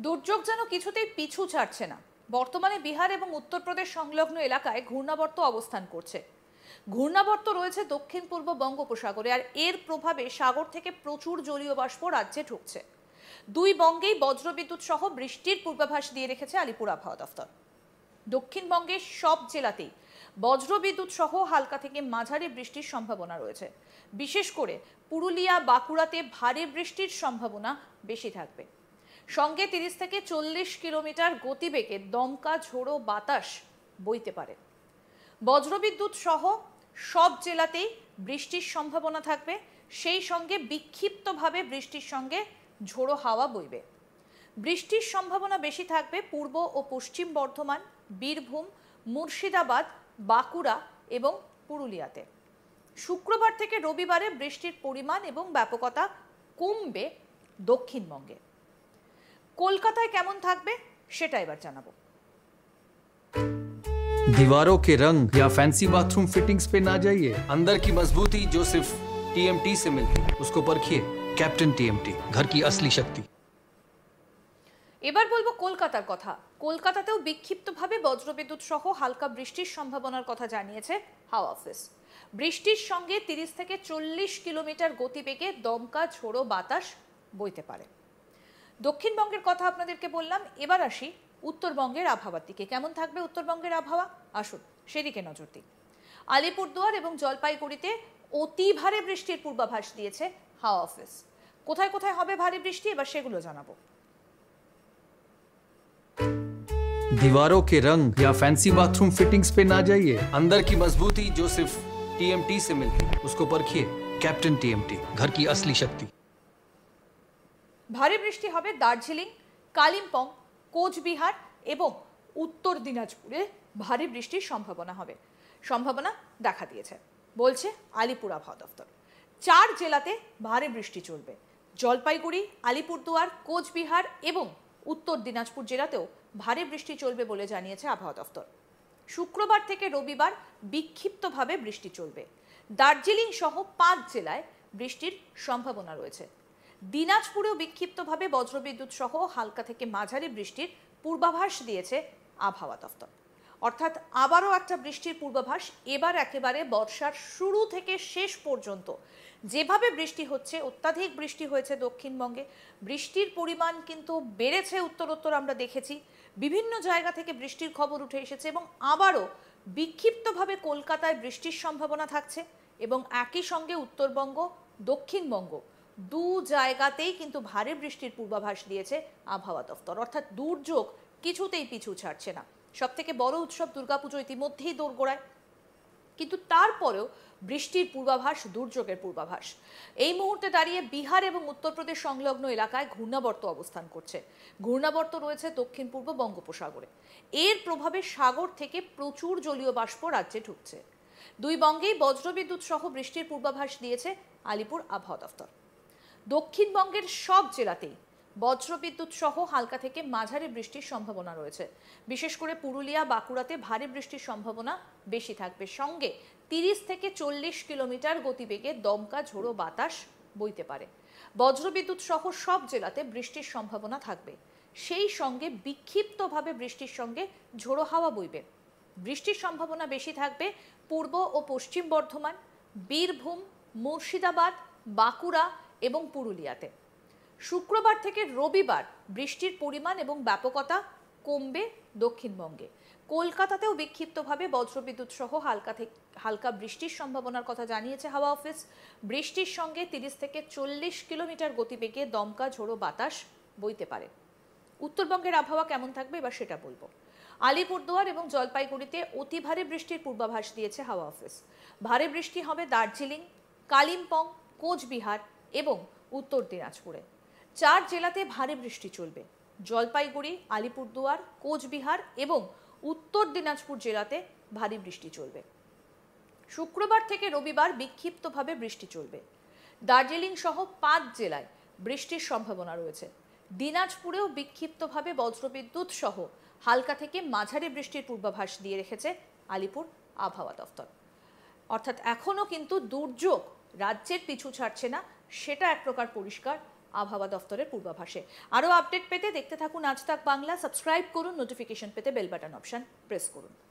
দুর্যোগ যেন কিছুতেই পিছু ছাড়ছে না। বর্তমানে বিহার এবং উত্তরপ্রদেশ সংলগ্ন এলাকায় ঘূর্ণাবর্ত অবস্থান করছে। ঘূর্ণাবর্ত রয়েছে দক্ষিণ পূর্ব বঙ্গোপসাগরে, আর এর প্রভাবে সাগর থেকে প্রচুর জলীয় বাষ্প রাজ্যে ঢুকছে। দুই বঙ্গেই বজ্রবিদ্যুৎ সহ বৃষ্টির পূর্বাভাস দিয়ে রেখেছে আলিপুর আবহাওয়া দফতর। দক্ষিণবঙ্গের সব জেলাতেই বজ্রবিদ্যুৎ সহ হালকা থেকে মাঝারি বৃষ্টির সম্ভাবনা রয়েছে। বিশেষ করে পুরুলিয়া, বাঁকুড়াতে ভারী বৃষ্টির সম্ভাবনা বেশি থাকবে। সঙ্গে 30 থেকে 40 কিলোমিটার গতিবেগে দমকা ঝোড়ো বাতাস বইতে পারে। বজ্রবিদ্যুৎ সহ সব জেলাতেই বৃষ্টির সম্ভাবনা থাকবে। সেই সঙ্গে বিক্ষিপ্তভাবে বৃষ্টির সঙ্গে ঝোড়ো হাওয়া বইবে। বৃষ্টির সম্ভাবনা বেশি থাকবে পূর্ব ও পশ্চিম বর্ধমান, বীরভূম, মুর্শিদাবাদ, বাঁকুড়া এবং পুরুলিয়াতে। শুক্রবার থেকে রবিবারে বৃষ্টির পরিমাণ এবং ব্যাপকতা কমবে দক্ষিণবঙ্গে। কলকাতায় কেমন থাকবে সেটা এবার জানাবো। दीवारों के रंग या फैंसी बाथरूम फिटिंग्स पे ना जाइए। अंदर की मजबूती जो सिर्फ टीएमटी से मिलती है उसको परखिए। कैप्टन टीएमटी, घर की असली शक्ति। এবার বলবো কলকাতার কথা। কলকাতাতেও বিক্ষিপ্তভাবে বজ্রবিদ্যুৎ সহ হালকা বৃষ্টির সম্ভাবনার কথা জানিয়েছে হাওয়া অফিস। বৃষ্টির সঙ্গে 30 থেকে 40 কিলোমিটার গতিবেগে দমকা ঝোড়ো বাতাস বইতে পারে। দক্ষিণবঙ্গের কথা আপনাদেরকে বললাম, এবার আসি উত্তরবঙ্গের আবহাওয়ার দিকে। কেমন থাকবে উত্তরবঙ্গের আবহাওয়া, আসুন সেদিকে নজর দিই। আলিপুরদুয়ার এবং জলপাইগুড়িতে অতি ভারী বৃষ্টির পূর্বাভাস দিয়েছে হাওয়া অফিস। কোথায় কোথায় হবে ভারী বৃষ্টি এবার সেগুলো জানাবো। दीवारों के रंग या फैंसी बाथरूम फिटिंग्स पे ना जाइए। अंदर की मजबूती जो सिर्फ टीएमटी से मिलती है उसको परखिए। कैप्टन टीएमटी, घर की असली शक्ति। ভারী বৃষ্টি হবে দার্জিলিং, কালিম্পং, কোচবিহার এবং উত্তর দিনাজপুরে ভারী বৃষ্টির সম্ভাবনা দেখা দিয়েছে বলছে আলিপুর আবহাওয়া দফতর। 4 জেলাতে ভারী বৃষ্টি চলবে। জলপাইগুড়ি, আলিপুরদুয়ার, কোচবিহার এবং উত্তর দিনাজপুর জেলাতেও ভারী বৃষ্টি চলবে বলে জানিয়েছে আবহাওয়া দফতর। শুক্রবার থেকে রবিবার বিক্ষিপ্তভাবে বৃষ্টি চলবে। দার্জিলিং সহ 5 জেলায় বৃষ্টির সম্ভাবনা রয়েছে। দিনাজপুরেও বিক্ষিপ্তভাবে বজ্রবিদ্যুৎ সহ হালকা থেকে মাঝারি বৃষ্টির পূর্বাভাস দিয়েছে আবহাওয়া দফতর। অর্থাৎ আবারও একটা বৃষ্টির পূর্বাভাস। এবার একেবারে বর্ষার শুরু থেকে শেষ পর্যন্ত যেভাবে বৃষ্টি হচ্ছে, অত্যাধিক বৃষ্টি হয়েছে দক্ষিণবঙ্গে, বৃষ্টির পরিমাণ কিন্তু বেড়েছে উত্তরোত্তর। আমরা দেখেছি বিভিন্ন জায়গা থেকে বৃষ্টির খবর উঠে এসেছে এবং আবারও বিক্ষিপ্তভাবে কলকাতায় বৃষ্টির সম্ভাবনা থাকছে। এবং একই সঙ্গে উত্তরবঙ্গ, দক্ষিণবঙ্গ দু জায়গাতেই কিন্তু ভারী বৃষ্টির পূর্বাভাস দিয়েছে আবহাওয়া দফতর। অর্থাৎ দুর্যোগ কিছুতেই পিছু ছাড়ছে না। সব থেকে বড় উৎসব দুর্গাপুজো ইতিমধ্যেই দোরগোড়ায়, কিন্তু তারপরেও বৃষ্টির পূর্বাভাস, দুর্যোগের পূর্বাভাস। এই মুহূর্তে দাঁড়িয়ে বিহার এবং উত্তরপ্রদেশ সংলগ্ন এলাকায় ঘূর্ণাবর্ত অবস্থান করছে। ঘূর্ণাবর্ত রয়েছে দক্ষিণ পূর্ব বঙ্গোপসাগরে। এর প্রভাবে সাগর থেকে প্রচুর জলীয় বাষ্প রাজ্যে ঢুকছে। দুই বঙ্গেই বজ্রবিদ্যুৎ সহ বৃষ্টির পূর্বাভাস দিয়েছে আলিপুর আবহাওয়া দফতর। দক্ষিণবঙ্গের সব জেলাতেই বজ্রবিদ্যুৎ সহ হালকা থেকে মাঝারি বৃষ্টির সম্ভাবনা রয়েছে। বিশেষ করে পুরুলিয়া, বাঁকুড়াতে ভারী বৃষ্টির সম্ভাবনা বেশি থাকবে। সঙ্গে 30 থেকে 40 কিলোমিটার গতিবেগে দমকা ঝোড়ো বাতাস বইতে পারে। বজ্রবিদ্যুৎ সহ সব জেলাতে বৃষ্টির সম্ভাবনা থাকবে। সেই সঙ্গে বিক্ষিপ্তভাবে বৃষ্টির সঙ্গে ঝোড়ো হাওয়া বইবে। বৃষ্টির সম্ভাবনা বেশি থাকবে পূর্ব ও পশ্চিম বর্ধমান, বীরভূম, মুর্শিদাবাদ, বাঁকুড়া এবং পুরুলিয়াতে। শুক্রবার থেকে রবিবার বৃষ্টির পরিমাণ এবং ব্যাপকতা কমবে দক্ষিণবঙ্গে। কলকাতাতেও বিক্ষিপ্তভাবে বজ্রবিদ্যুৎ সহ হালকা বৃষ্টির সম্ভাবনার কথা জানিয়েছে হাওয়া অফিস। বৃষ্টির সঙ্গে 30 থেকে 40 কিলোমিটার গতিবেগে দমকা ঝোড়ো বাতাস বইতে পারে। উত্তরবঙ্গের আবহাওয়া কেমন থাকবে এবার সেটা বলবো। আলিপুরদুয়ার এবং জলপাইগুড়িতে অতি ভারী বৃষ্টির পূর্বাভাস দিয়েছে হাওয়া অফিস। ভারী বৃষ্টি হবে দার্জিলিং, কালিম্পং, কোচবিহার এবং উত্তর দিনাজপুরে। 4 জেলাতে ভারী বৃষ্টি চলবে। জলপাইগুড়ি, আলিপুরদুয়ার, কোচবিহার এবং উত্তর দিনাজপুর জেলাতে ভারী বৃষ্টি চলবে। শুক্রবার থেকে রবিবার বিক্ষিপ্তভাবে বৃষ্টি চলবে। দার্জিলিং সহ 5 জেলায় বৃষ্টির সম্ভাবনা রয়েছে। দিনাজপুরেও বিক্ষিপ্তভাবে বজ্রবিদ্যুৎ সহ হালকা থেকে মাঝারি বৃষ্টির পূর্বাভাস দিয়ে রেখেছে আলিপুর আবহাওয়া দফতর। অর্থাৎ এখনো কিন্তু দুর্যোগ রাজ্যের পিছু ছাড়ছে না, সেটা এক প্রকার পরিষ্কার আবহাওয়া দফতরের পূর্বাভাসে। আরও আপডেট পেতে দেখতে থাকুন আজ তাক বাংলা, সাবস্ক্রাইব করুন, নোটিফিকেশন পেতে বেল বাটন অপশন প্রেস করুন।